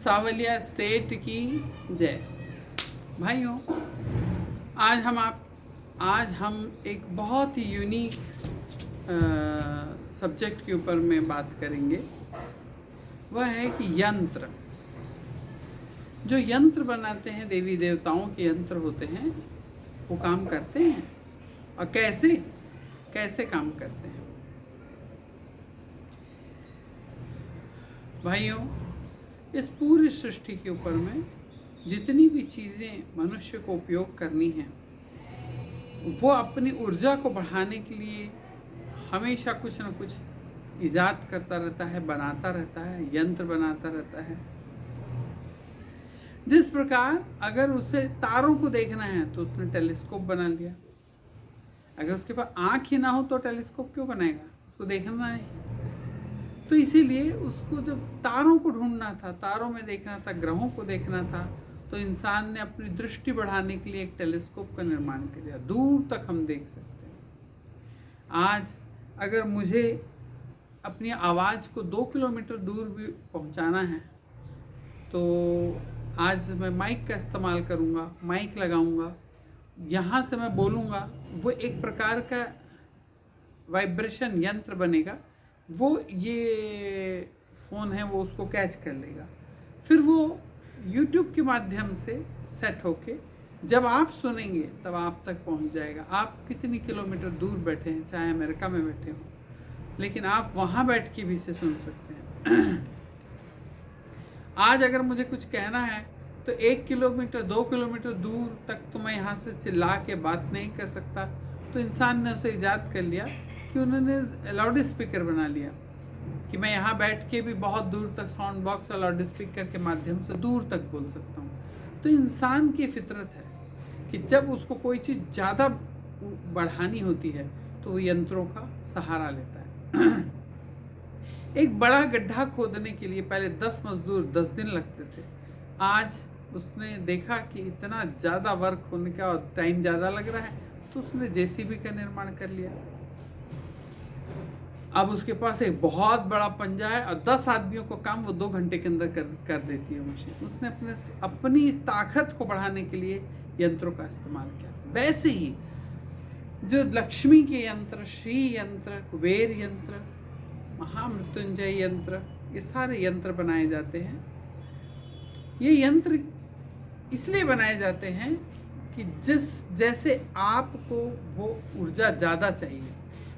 सावलिया सेठ की जय। भाइयों, आज हम एक बहुत ही यूनिक सब्जेक्ट के ऊपर में बात करेंगे। वह है कि यंत्र। जो यंत्र बनाते हैं, देवी देवताओं के यंत्र होते हैं, वो काम करते हैं और कैसे काम करते हैं। भाइयों, इस पूरी सृष्टि के ऊपर में जितनी भी चीज़ें मनुष्य को उपयोग करनी हैं, वो अपनी ऊर्जा को बढ़ाने के लिए हमेशा कुछ न कुछ इजाद करता रहता है, बनाता रहता है, यंत्र बनाता रहता है। जिस प्रकार अगर उसे तारों को देखना है तो उसने टेलीस्कोप बना लिया। अगर उसके पास आँख ही ना हो तो टेलीस्कोप क्यों बनाएगा? उसको देखना है। तो इसीलिए उसको जब तारों को ढूंढना था, तारों में देखना था, ग्रहों को देखना था, तो इंसान ने अपनी दृष्टि बढ़ाने के लिए एक टेलीस्कोप का निर्माण किया। दूर तक हम देख सकते हैं। आज अगर मुझे अपनी आवाज़ को 2 किलोमीटर दूर भी पहुंचाना है तो आज मैं माइक का इस्तेमाल करूंगा, माइक लगाऊंगा, यहाँ से मैं बोलूँगा, वो एक प्रकार का वाइब्रेशन यंत्र बनेगा। वो ये फ़ोन है वो उसको कैच कर लेगा, फिर वो YouTube के माध्यम से सेट होके जब आप सुनेंगे तब आप तक पहुंच जाएगा। आप कितनी किलोमीटर दूर बैठे हैं, चाहे अमेरिका में बैठे हों, लेकिन आप वहाँ बैठ के भी इसे सुन सकते हैं। आज अगर मुझे कुछ कहना है तो 1 किलोमीटर 2 किलोमीटर दूर तक तो मैं यहाँ से चिल्ला के बात नहीं कर सकता। तो इंसान ने उसे ईजाद कर लिया कि उन्होंने लाउड स्पीकर बना लिया कि मैं यहाँ बैठ के भी बहुत दूर तक साउंड बॉक्स और लाउड स्पीकर के माध्यम से दूर तक बोल सकता हूँ। तो इंसान की फितरत है कि जब उसको कोई चीज़ ज़्यादा बढ़ानी होती है तो वो यंत्रों का सहारा लेता है। एक बड़ा गड्ढा खोदने के लिए पहले 10 मजदूर 10 दिन लगते थे। आज उसने देखा कि इतना ज़्यादा वर्क होने का और टाइम ज़्यादा लग रहा है तो उसने जेसीबी का निर्माण कर लिया। अब उसके पास एक बहुत बड़ा पंजा है और 10 आदमियों को काम वो 2 घंटे के अंदर कर देती है मशीन। उसने अपनी ताकत को बढ़ाने के लिए यंत्रों का इस्तेमाल किया। वैसे ही जो लक्ष्मी के यंत्र, श्री यंत्र, कुबेर यंत्र, महामृत्युंजय यंत्र, ये सारे यंत्र बनाए जाते हैं। ये यंत्र इसलिए बनाए जाते हैं कि जैसे आपको वो ऊर्जा ज़्यादा चाहिए।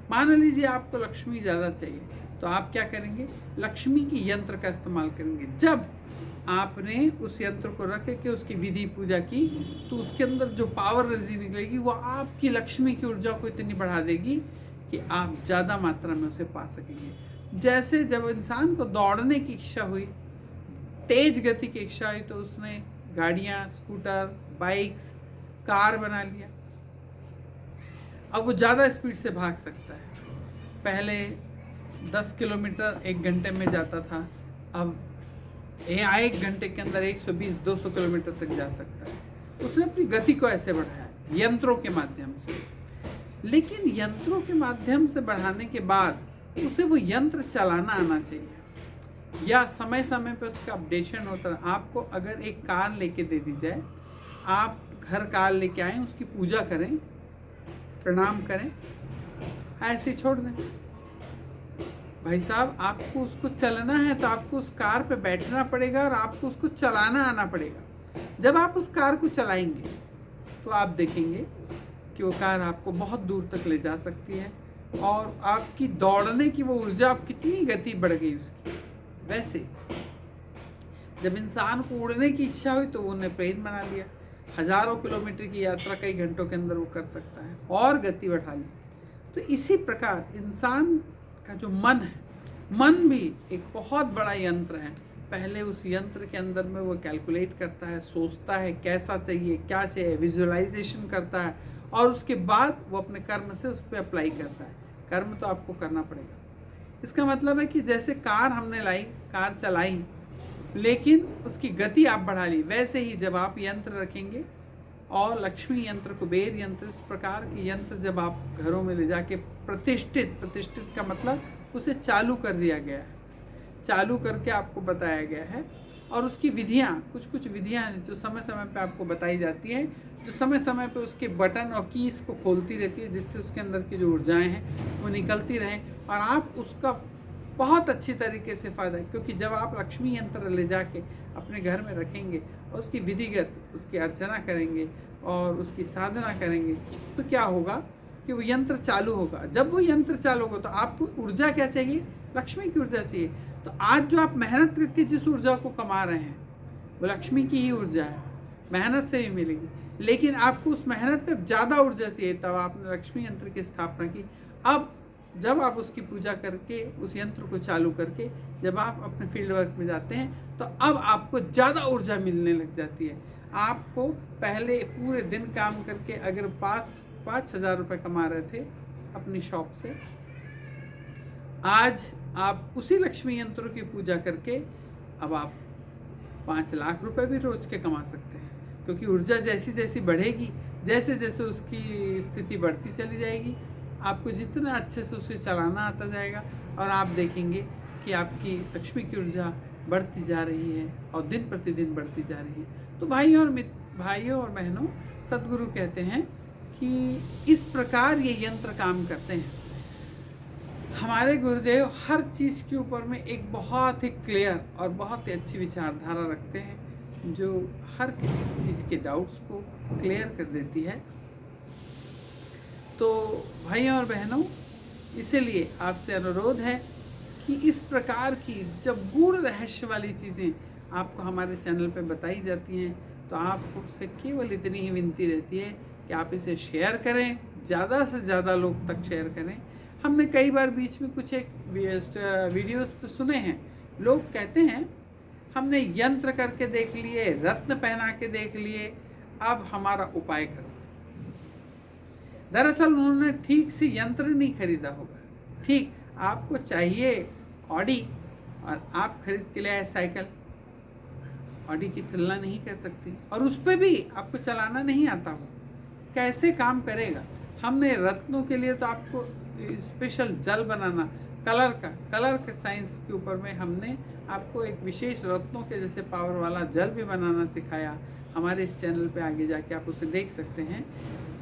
मान लीजिए आपको लक्ष्मी ज़्यादा चाहिए तो आप क्या करेंगे? लक्ष्मी की यंत्र का इस्तेमाल करेंगे। जब आपने उस यंत्र को रख के उसकी विधि पूजा की तो उसके अंदर जो पावर एनर्जी निकलेगी वो आपकी लक्ष्मी की ऊर्जा को इतनी बढ़ा देगी कि आप ज़्यादा मात्रा में उसे पा सकेंगे। जैसे जब इंसान को दौड़ने की इच्छा हुई, तेज गति की इच्छा हुई, तो उसने गाड़ियाँ, स्कूटर, बाइक्स, कार बना लिया। अब वो ज़्यादा स्पीड से भाग सकता है। पहले 10 किलोमीटर 1 घंटे में जाता था, अब 1 घंटे के अंदर 120-200 किलोमीटर तक जा सकता है। उसने अपनी गति को ऐसे बढ़ाया यंत्रों के माध्यम से। लेकिन यंत्रों के माध्यम से बढ़ाने के बाद उसे वो यंत्र चलाना आना चाहिए या समय समय पर उसका अपडेशन होता है। आपको अगर एक कार लेके दे दी जाए, आप घर कार लेके आएँ, उसकी पूजा करें, प्रणाम करें, ऐसे ही छोड़ दें। भाई साहब, आपको उसको चलना है तो आपको उस कार पे बैठना पड़ेगा और आपको उसको चलाना आना पड़ेगा। जब आप उस कार को चलाएंगे तो आप देखेंगे कि वो कार आपको बहुत दूर तक ले जा सकती है और आपकी दौड़ने की वो ऊर्जा, आप कितनी गति बढ़ गई उसकी। वैसे जब इंसान को उड़ने की इच्छा हुई तो उन्होंने प्लेन बना लिया। हजारों किलोमीटर की यात्रा कई घंटों के अंदर वो कर सकता है और गति बढ़ा ली। तो इसी प्रकार इंसान का जो मन है, मन भी एक बहुत बड़ा यंत्र है। पहले उस यंत्र के अंदर में वो कैलकुलेट करता है, सोचता है कैसा चाहिए, क्या चाहिए, विजुअलाइजेशन करता है और उसके बाद वो अपने कर्म से उस पर अप्लाई करता है। कर्म तो आपको करना पड़ेगा। इसका मतलब है कि जैसे कार हमने लाई, कार चलाई, लेकिन उसकी गति आप बढ़ा ली, वैसे ही जब आप यंत्र रखेंगे और लक्ष्मी यंत्र, कुबेर यंत्र, इस प्रकार के यंत्र जब आप घरों में ले जाके प्रतिष्ठित का मतलब उसे चालू कर दिया गया है। चालू करके आपको बताया गया है और उसकी विधियाँ, कुछ कुछ विधियाँ जो समय समय पे आपको बताई जाती है, जो समय समय पे उसके बटन और कीज़ को खोलती रहती है, जिससे उसके अंदर की जो ऊर्जाएँ हैं वो निकलती रहें और आप उसका बहुत अच्छी तरीके से फ़ायदा है। क्योंकि जब आप लक्ष्मी यंत्र ले जाके अपने घर में रखेंगे और उसकी विधिगत उसकी अर्चना करेंगे और उसकी साधना करेंगे, तो क्या होगा कि वो यंत्र चालू होगा। जब वो यंत्र चालू होगा तो आपको ऊर्जा क्या चाहिए? लक्ष्मी की ऊर्जा चाहिए। तो आज जो आप मेहनत करके जिस ऊर्जा को कमा रहे हैं वो लक्ष्मी की ही ऊर्जा है, मेहनत से भी मिलेगी। लेकिन आपको उस मेहनत पे ज़्यादा ऊर्जा चाहिए, तब आपने लक्ष्मी यंत्र की स्थापना की। अब जब आप उसकी पूजा करके उस यंत्र को चालू करके जब आप अपने फील्ड वर्क में जाते हैं तो अब आपको ज़्यादा ऊर्जा मिलने लग जाती है। आपको पहले पूरे दिन काम करके अगर 5,000 रुपये कमा रहे थे अपनी शॉप से, आज आप उसी लक्ष्मी यंत्रों की पूजा करके अब आप 5 लाख रुपए भी रोज के कमा सकते हैं। क्योंकि ऊर्जा जैसी जैसी बढ़ेगी, जैसे जैसे उसकी स्थिति बढ़ती चली जाएगी, आपको जितना अच्छे से उसे चलाना आता जाएगा और आप देखेंगे कि आपकी लक्ष्मी की ऊर्जा बढ़ती जा रही है और दिन प्रतिदिन बढ़ती जा रही है। तो भाइयों और बहनों, सदगुरु कहते हैं कि इस प्रकार ये यंत्र काम करते हैं। हमारे गुरुदेव हर चीज़ के ऊपर में एक बहुत ही क्लियर और बहुत ही अच्छी विचारधारा रखते हैं, जो हर किसी चीज़ के डाउट्स को क्लियर कर देती है। तो भाइयों और बहनों, इसीलिए आपसे अनुरोध है कि इस प्रकार की जब गूढ़ रहस्य वाली चीज़ें आपको हमारे चैनल पे बताई जाती हैं तो आपको से केवल इतनी ही विनती रहती है कि आप इसे शेयर करें, ज़्यादा से ज़्यादा लोग तक शेयर करें। हमने कई बार बीच में कुछ एक वीडियोस पे सुने हैं, लोग कहते हैं हमने यंत्र करके देख लिए, रत्न पहना के देख लिए, अब हमारा उपाय करो। दरअसल उन्होंने ठीक से यंत्र नहीं खरीदा होगा। ठीक आपको चाहिए ऑडी और आप खरीद के ले आए साइकिल, ऑडी की तुलना नहीं कर सकती, और उस पर भी आपको चलाना नहीं आता हो, कैसे काम करेगा। हमने रत्नों के लिए तो आपको स्पेशल जल बनाना, कलर के साइंस के ऊपर में हमने आपको एक विशेष रत्नों के जैसे पावर वाला जल भी बनाना सिखाया। हमारे इस चैनल पे आगे जाके आप उसे देख सकते हैं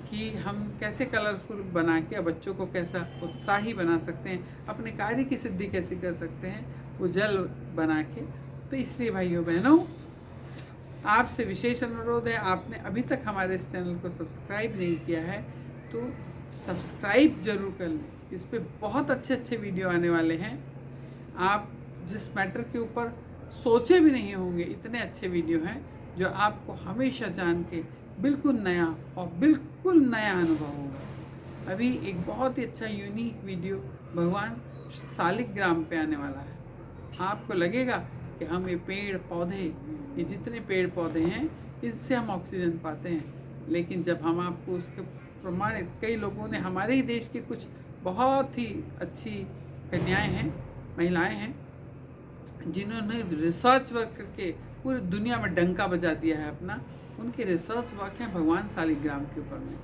कि हम कैसे कलरफुल बना के बच्चों को कैसा उत्साही बना सकते हैं, अपने कार्य की सिद्धि कैसे कर सकते हैं वो जल बना के। तो इसलिए भाइयों बहनों, आपसे विशेष अनुरोध है, आपने अभी तक हमारे इस चैनल को सब्सक्राइब नहीं किया है तो सब्सक्राइब जरूर कर लें। इस पे बहुत अच्छे अच्छे वीडियो आने वाले हैं। आप जिस मैटर के ऊपर सोचे भी नहीं होंगे, इतने अच्छे वीडियो हैं जो आपको हमेशा जान के बिल्कुल नया अनुभव होगा। अभी एक बहुत ही अच्छा यूनिक वीडियो भगवान शालिग्राम पे आने वाला है। आपको लगेगा कि हम ये पेड़ पौधे, ये जितने पेड़ पौधे हैं इससे हम ऑक्सीजन पाते हैं, लेकिन जब हम आपको उसके प्रमाणित, कई लोगों ने, हमारे ही देश के कुछ बहुत ही अच्छी कन्याएं हैं, महिलाएं हैं, जिन्होंने रिसर्च वर्क करके पूरी दुनिया में डंका बजा दिया है अपना। उनके रिसर्च वर्क हैं भगवान शालिग्राम के ऊपर में।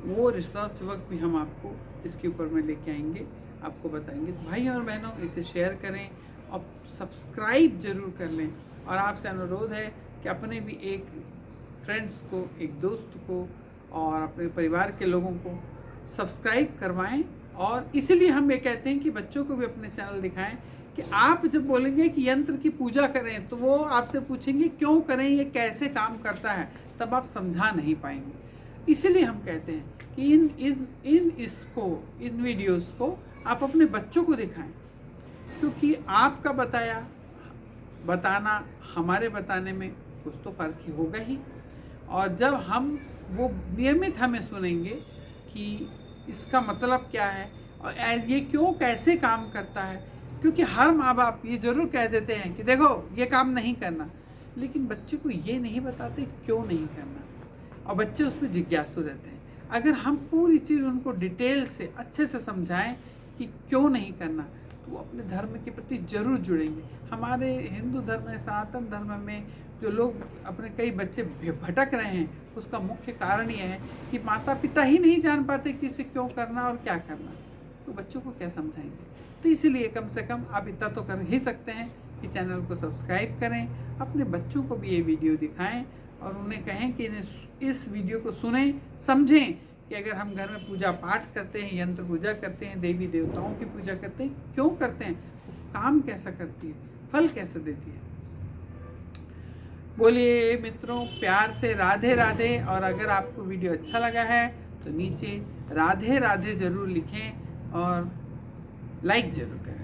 वो रिसर्च वर्क भी हम आपको इसके ऊपर में लेके आएंगे, आपको बताएंगे। तो भाई और बहनों, इसे शेयर करें और सब्सक्राइब जरूर कर लें। और आपसे अनुरोध है कि अपने भी एक फ्रेंड्स को, एक दोस्त को और अपने परिवार के लोगों को सब्सक्राइब करवाएं। और इसीलिए हम ये कहते हैं कि बच्चों को भी अपने चैनल दिखाएं कि आप जब बोलेंगे कि यंत्र की पूजा करें तो वो आपसे पूछेंगे क्यों करें, ये कैसे काम करता है, तब आप समझा नहीं पाएंगे। इसीलिए हम कहते हैं कि इन वीडियोस को आप अपने बच्चों को दिखाएं, क्योंकि आपका बताना हमारे बताने में कुछ तो फर्क ही होगा ही। और जब हम वो नियमित हमें सुनेंगे कि इसका मतलब क्या है और ये क्यों कैसे काम करता है, क्योंकि हर माँ बाप ये ज़रूर कह देते हैं कि देखो ये काम नहीं करना, लेकिन बच्चे को ये नहीं बताते क्यों नहीं करना, और बच्चे उसमें जिज्ञासु रहते हैं। अगर हम पूरी चीज़ उनको डिटेल से अच्छे से समझाएं कि क्यों नहीं करना, तो वो अपने धर्म के प्रति जरूर जुड़ेंगे। हमारे हिंदू धर्म में, सनातन धर्म में जो लोग अपने कई बच्चे भटक रहे हैं, उसका मुख्य कारण यह है कि माता पिता ही नहीं जान पाते कि इसे क्यों करना और क्या करना, तो बच्चों को क्या समझाएंगे। तो इसीलिए कम से कम आप इतना तो कर ही सकते हैं कि चैनल को सब्सक्राइब करें अपने बच्चों को भी ये वीडियो दिखाएं और उन्हें कहें कि इस वीडियो को सुनें, समझें कि अगर हम घर में पूजा पाठ करते हैं, यंत्र पूजा करते हैं, देवी देवताओं की पूजा करते हैं, क्यों करते हैं, वो काम कैसा करती है, फल कैसे देती है। बोलिए मित्रों, प्यार से राधे राधे। और अगर आपको वीडियो अच्छा लगा है तो नीचे राधे राधे ज़रूर लिखें और लाइक ज़रूर करें।